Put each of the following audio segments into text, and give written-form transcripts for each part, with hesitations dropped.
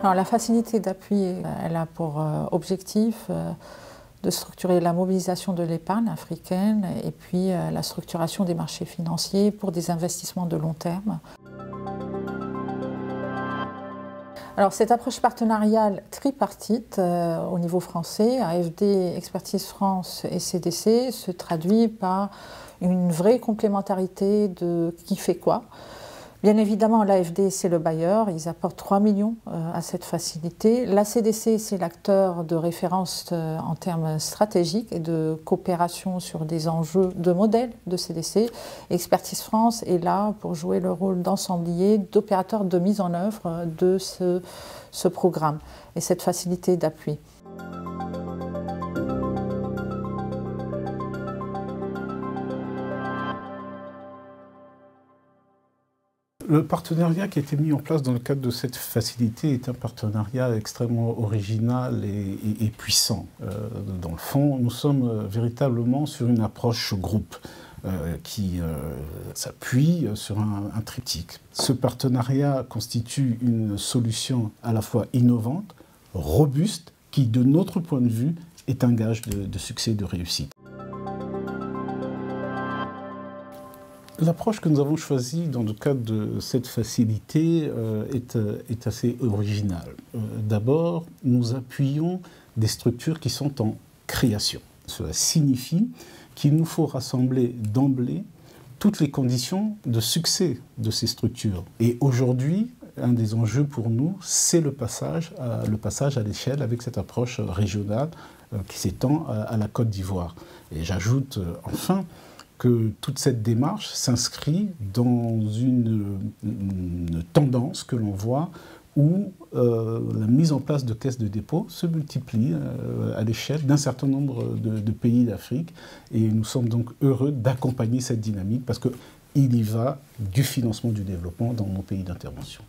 Alors, la facilité d'appui, elle a pour objectif de structurer la mobilisation de l'épargne africaine et puis la structuration des marchés financiers pour des investissements de long terme. Alors, cette approche partenariale tripartite au niveau français, AFD, Expertise France et CDC, se traduit par une vraie complémentarité de qui fait quoi. Bien évidemment, l'AFD, c'est le bailleur, ils apportent 3 millions à cette facilité. La CDC, c'est l'acteur de référence en termes stratégiques et de coopération sur des enjeux de modèle de CDC. Expertise France est là pour jouer le rôle d'ensemblier, d'opérateur de mise en œuvre de ce programme et cette facilité d'appui. Le partenariat qui a été mis en place dans le cadre de cette facilité est un partenariat extrêmement original et puissant. Dans le fond, nous sommes véritablement sur une approche groupe qui s'appuie sur un triptyque. Ce partenariat constitue une solution à la fois innovante, robuste, qui, de notre point de vue, est un gage de succès et de réussite. L'approche que nous avons choisie dans le cadre de cette facilité est assez originale. D'abord, nous appuyons des structures qui sont en création. Cela signifie qu'il nous faut rassembler d'emblée toutes les conditions de succès de ces structures. Et aujourd'hui, un des enjeux pour nous, c'est le passage à l'échelle avec cette approche régionale qui s'étend à la Côte d'Ivoire. Et j'ajoute enfin que toute cette démarche s'inscrit dans une tendance que l'on voit où la mise en place de caisses de dépôt se multiplie à l'échelle d'un certain nombre de pays d'Afrique. Et nous sommes donc heureux d'accompagner cette dynamique parce qu'il y va du financement du développement dans nos pays d'intervention.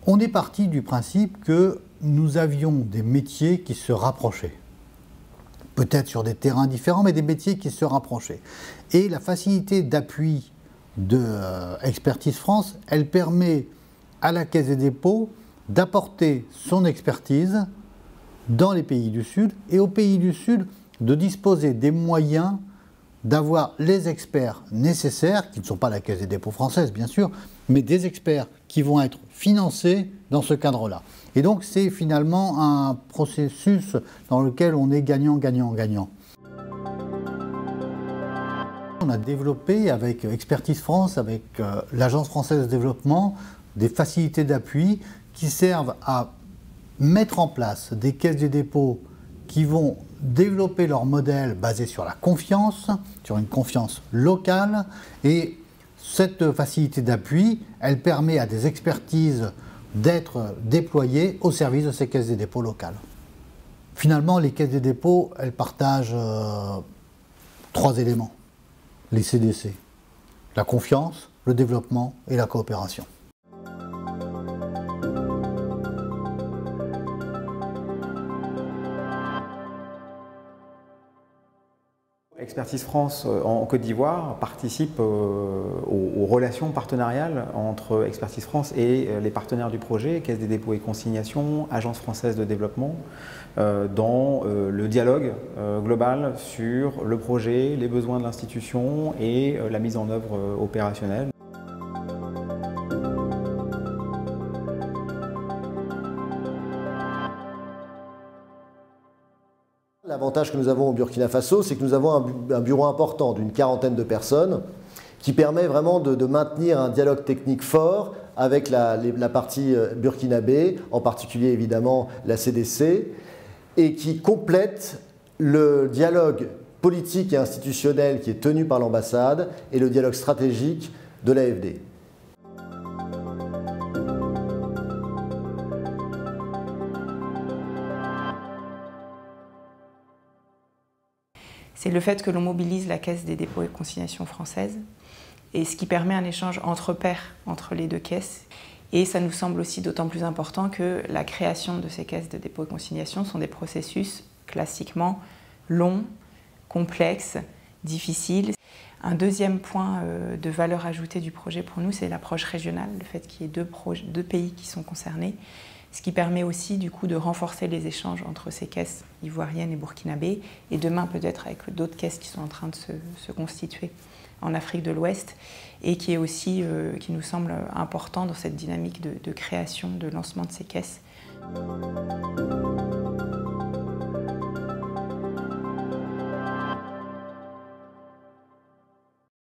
On est parti du principe que nous avions des métiers qui se rapprochaient. Peut-être sur des terrains différents, mais des métiers qui se rapprochaient. Et la facilité d'appui de Expertise France, elle permet à la Caisse des dépôts d'apporter son expertise dans les pays du Sud et aux pays du Sud de disposer des moyens d'avoir les experts nécessaires, qui ne sont pas la Caisse des dépôts française bien sûr, mais des experts qui vont être financés dans ce cadre-là. Et donc c'est finalement un processus dans lequel on est gagnant, gagnant, gagnant. On a développé avec Expertise France, avec l'Agence française de développement, des facilités d'appui qui servent à mettre en place des caisses des dépôts qui vont développer leur modèle basé sur la confiance, sur une confiance locale. Et cette facilité d'appui, elle permet à des expertises d'être déployées au service de ces caisses des dépôts locales. Finalement, les caisses des dépôts, elles partagent 3 éléments. Les CDC, la confiance, le développement et la coopération. Expertise France en Côte d'Ivoire participe aux relations partenariales entre Expertise France et les partenaires du projet, Caisse des dépôts et consignations, Agence française de développement, dans le dialogue global sur le projet, les besoins de l'institution et la mise en œuvre opérationnelle. L'avantage que nous avons au Burkina Faso, c'est que nous avons un bureau important d'une 40aine de personnes qui permet vraiment de maintenir un dialogue technique fort avec la partie burkinabé, en particulier évidemment la CDC, et qui complète le dialogue politique et institutionnel qui est tenu par l'ambassade et le dialogue stratégique de l'AFD. C'est le fait que l'on mobilise la Caisse des dépôts et consignations française, et ce qui permet un échange entre pairs entre les deux caisses. Et ça nous semble aussi d'autant plus important que la création de ces caisses de dépôt et consignation sont des processus classiquement longs, complexes difficile. Un deuxième point de valeur ajoutée du projet pour nous, c'est l'approche régionale, le fait qu'il y ait deux pays qui sont concernés, ce qui permet aussi du coup de renforcer les échanges entre ces caisses ivoiriennes et burkinabées, et demain peut-être avec d'autres caisses qui sont en train de se constituer en Afrique de l'Ouest, et qui est aussi, qui nous semble important dans cette dynamique de création, de lancement de ces caisses.